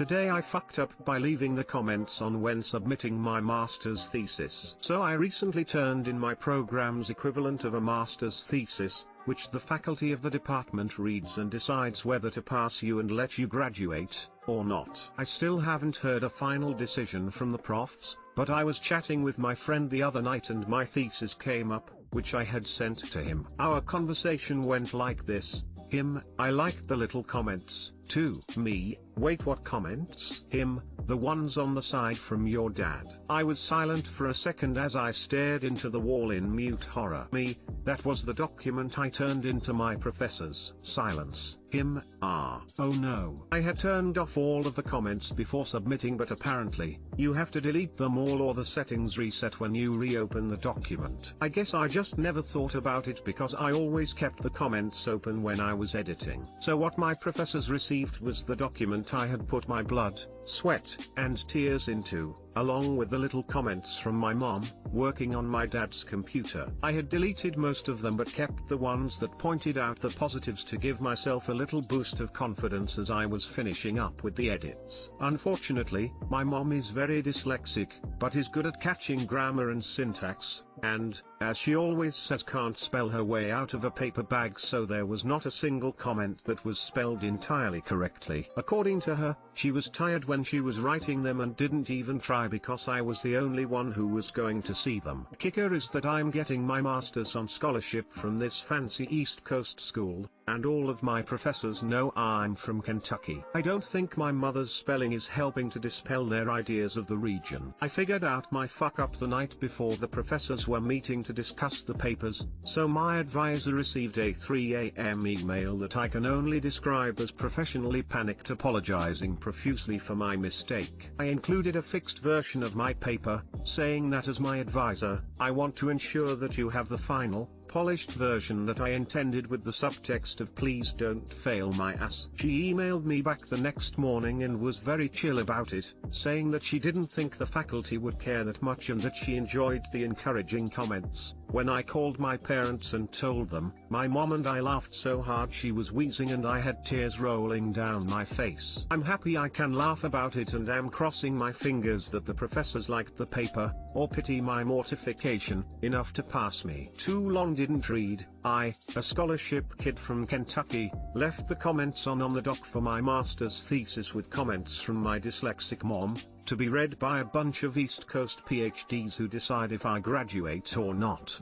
Today I fucked up by leaving the comments on when submitting my master's thesis. So I recently turned in my program's equivalent of a master's thesis, which the faculty of the department reads and decides whether to pass you and let you graduate, or not. I still haven't heard a final decision from the profs, but I was chatting with my friend the other night and my thesis came up, which I had sent to him. Our conversation went like this: him, I liked the little comments. 2. Me, wait, what comments? Him, the ones on the side from your dad. I was silent for a second as I stared into the wall in mute horror. Me, that was the document I turned into my professors. Silence. Him, ah. Oh no. I had turned off all of the comments before submitting, but apparently, you have to delete them all or the settings reset when you reopen the document. I guess I just never thought about it because I always kept the comments open when I was editing. So what my professors received was the document I had put my blood, sweat, and tears into, along with the little comments from my mom, working on my dad's computer. I had deleted most of them but kept the ones that pointed out the positives to give myself a little boost of confidence as I was finishing up with the edits. Unfortunately, my mom is very dyslexic, but is good at catching grammar and syntax, and, as she always says, can't spell her way out of a paper bag, so there was not a single comment that was spelled entirely correctly. According to her, she was tired when she was writing them and didn't even try because I was the only one who was going to see them. Kicker is that I'm getting my master's on scholarship from this fancy East Coast school, and all of my professors know I'm from Kentucky. I don't think my mother's spelling is helping to dispel their ideas of the region. I figured out my fuck up the night before the professors were meeting to discuss the papers, so my advisor received a 3 a.m. email that I can only describe as professionally panicked, apologizing profusely for my mistake. I included a fixed version of my paper, saying that as my advisor, I want to ensure that you have the final, polished version that I intended, with the subtext of "please don't fail my ass." She emailed me back the next morning and was very chill about it, saying that she didn't think the faculty would care that much and that she enjoyed the encouraging comments. When I called my parents and told them, my mom and I laughed so hard she was wheezing and I had tears rolling down my face. I'm happy I can laugh about it and am crossing my fingers that the professors liked the paper, or pity my mortification, enough to pass me. Too long didn't read. I, a scholarship kid from Kentucky, left the comments on the doc for my master's thesis with comments from my dyslexic mom, to be read by a bunch of East Coast PhDs who decide if I graduate or not.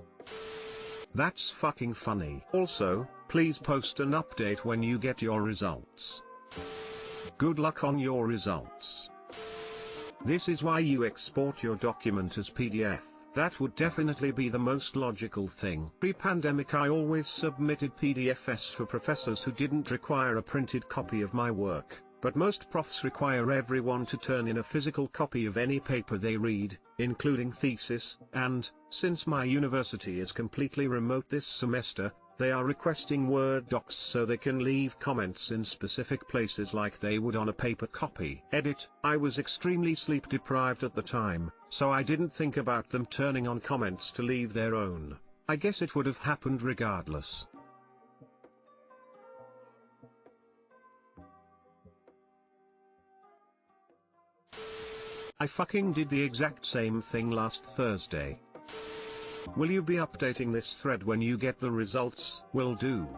That's fucking funny. Also, please post an update when you get your results. Good luck on your results. This is why you export your document as PDF. That would definitely be the most logical thing. Pre-pandemic I always submitted PDFs for professors who didn't require a printed copy of my work, but most profs require everyone to turn in a physical copy of any paper they read, including thesis, and, since my university is completely remote this semester, they are requesting Word docs so they can leave comments in specific places like they would on a paper copy. Edit: I was extremely sleep deprived at the time, so I didn't think about them turning on comments to leave their own. I guess it would have happened regardless. I fucking did the exact same thing last Thursday. Will you be updating this thread when you get the results? Will do.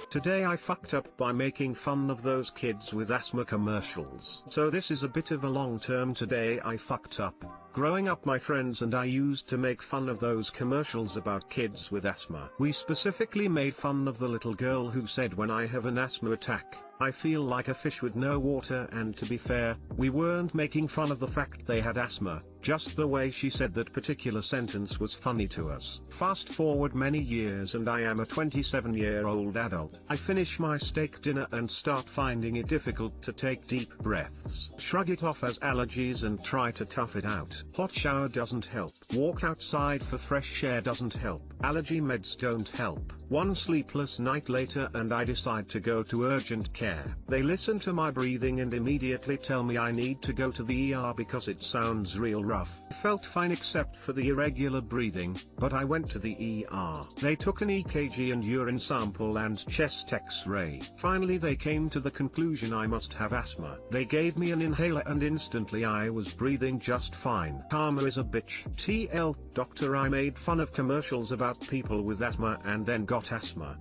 Today I fucked up by making fun of those kids with asthma commercials. So this is a bit of a long term. Today I fucked up. Growing up, my friends and I used to make fun of those commercials about kids with asthma. We specifically made fun of the little girl who said, "When I have an asthma attack, I feel like a fish with no water," and to be fair, we weren't making fun of the fact they had asthma, just the way she said that particular sentence was funny to us. Fast forward many years and I am a 27-year-old adult. I finish my steak dinner and start finding it difficult to take deep breaths. Shrug it off as allergies and try to tough it out. Hot shower doesn't help. Walk outside for fresh air doesn't help. Allergy meds don't help. One sleepless night later and I decide to go to urgent care. They listen to my breathing and immediately tell me I need to go to the ER because it sounds real rough. I felt fine except for the irregular breathing, but I went to the ER. They took an EKG and urine sample and chest x-ray. Finally they came to the conclusion I must have asthma. They gave me an inhaler and instantly I was breathing just fine. Karma is a bitch. TL, doctor, I made fun of commercials about people with asthma and then got asthma.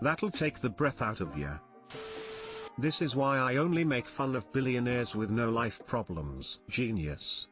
That'll take the breath out of ya. This is why I only make fun of billionaires with no life problems. Genius.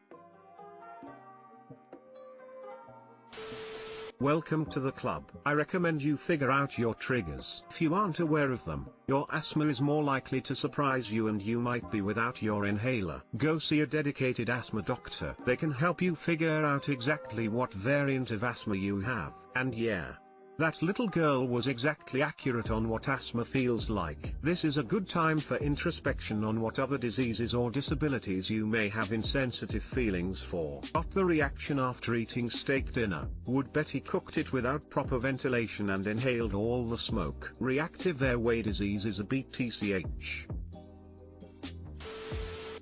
Welcome to the club. I recommend you figure out your triggers. If you aren't aware of them, your asthma is more likely to surprise you and you might be without your inhaler. Go see a dedicated asthma doctor. They can help you figure out exactly what variant of asthma you have. And yeah, that little girl was exactly accurate on what asthma feels like. This is a good time for introspection on what other diseases or disabilities you may have insensitive feelings for. Got the reaction after eating steak dinner? Would Betty cooked it without proper ventilation and inhaled all the smoke? Reactive airway disease is a BTCH.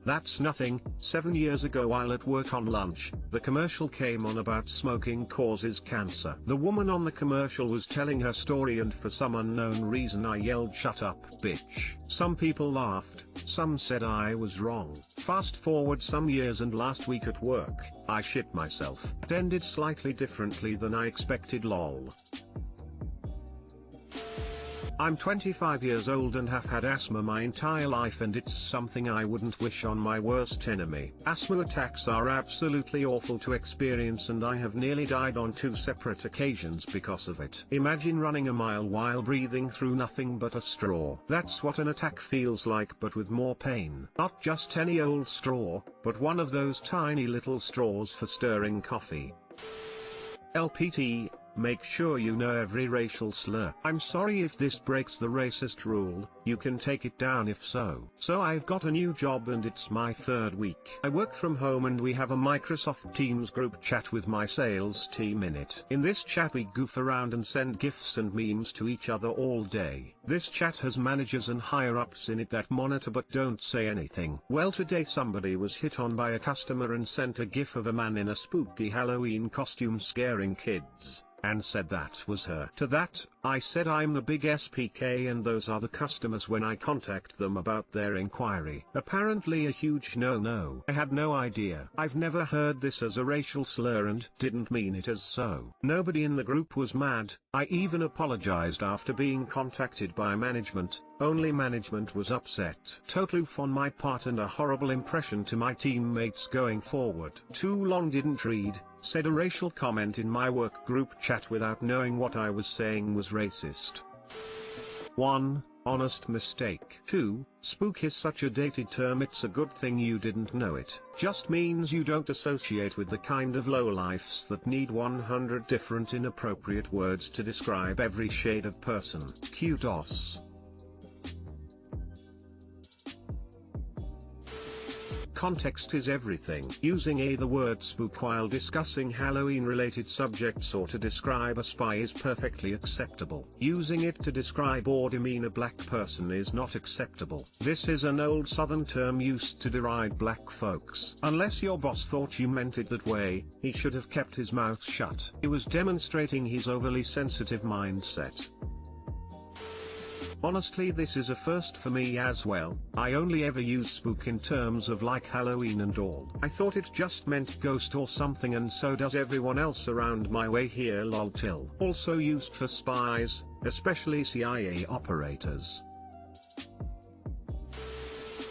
That's nothing. 7 years ago while at work on lunch, the commercial came on about smoking causes cancer. The woman on the commercial was telling her story and for some unknown reason I yelled, "Shut up, bitch." Some people laughed, some said I was wrong. Fast forward some years and last week at work, I shit myself. It ended slightly differently than I expected, lol. I'm 25 years old and have had asthma my entire life and it's something I wouldn't wish on my worst enemy. Asthma attacks are absolutely awful to experience and I have nearly died on 2 separate occasions because of it. Imagine running a mile while breathing through nothing but a straw. That's what an attack feels like but with more pain. Not just any old straw, but one of those tiny little straws for stirring coffee. LPT. Make sure you know every racial slur. I'm sorry if this breaks the racist rule, you can take it down if so. So I've got a new job and it's my 3rd week. I work from home and we have a Microsoft Teams group chat with my sales team in it. In this chat we goof around and send gifs and memes to each other all day. This chat has managers and higher ups in it that monitor but don't say anything. Well, today somebody was hit on by a customer and sent a gif of a man in a spooky Halloween costume scaring kids, and said that was her. To that, I said I'm the big SPK and those are the customers when I contact them about their inquiry. Apparently a huge no-no. I had no idea. I've never heard this as a racial slur and didn't mean it as so. Nobody in the group was mad. I even apologized after being contacted by management. Only management was upset. Total oof on my part and a horrible impression to my teammates going forward. Too long didn't read. Said a racial comment in my work group chat without knowing what I was saying was racist. 1. Honest mistake. 2. Spook is such a dated term, it's a good thing you didn't know it. Just means you don't associate with the kind of lowlifes that need 100 different inappropriate words to describe every shade of person. Kudos. Context is everything. Using the word spook while discussing Halloween-related subjects or to describe a spy is perfectly acceptable. Using it to describe or demean a black person is not acceptable. This is an old Southern term used to deride black folks. Unless your boss thought you meant it that way, he should have kept his mouth shut. He was demonstrating his overly sensitive mindset. Honestly, this is a first for me as well. I only ever use spook in terms of like Halloween and all. I thought it just meant ghost or something and so does everyone else around my way here, lol till. Also used for spies, especially CIA operators.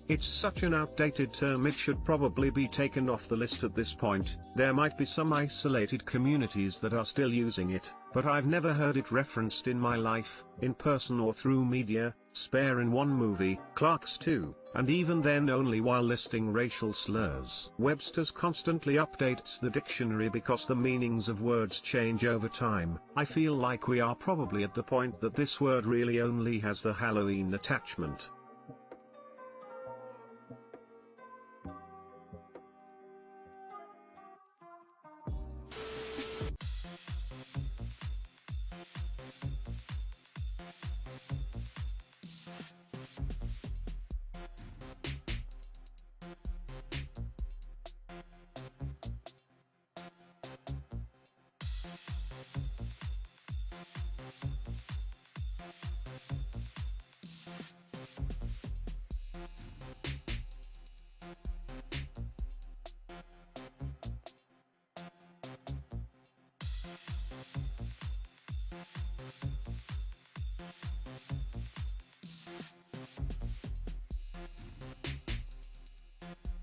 It's such an outdated term it should probably be taken off the list at this point. There might be some isolated communities that are still using it, but I've never heard it referenced in my life, in person or through media, spare in one movie, Clerks 2, and even then only while listing racial slurs. Webster's constantly updates the dictionary because the meanings of words change over time. I feel like we are probably at the point that this word really only has the Halloween attachment.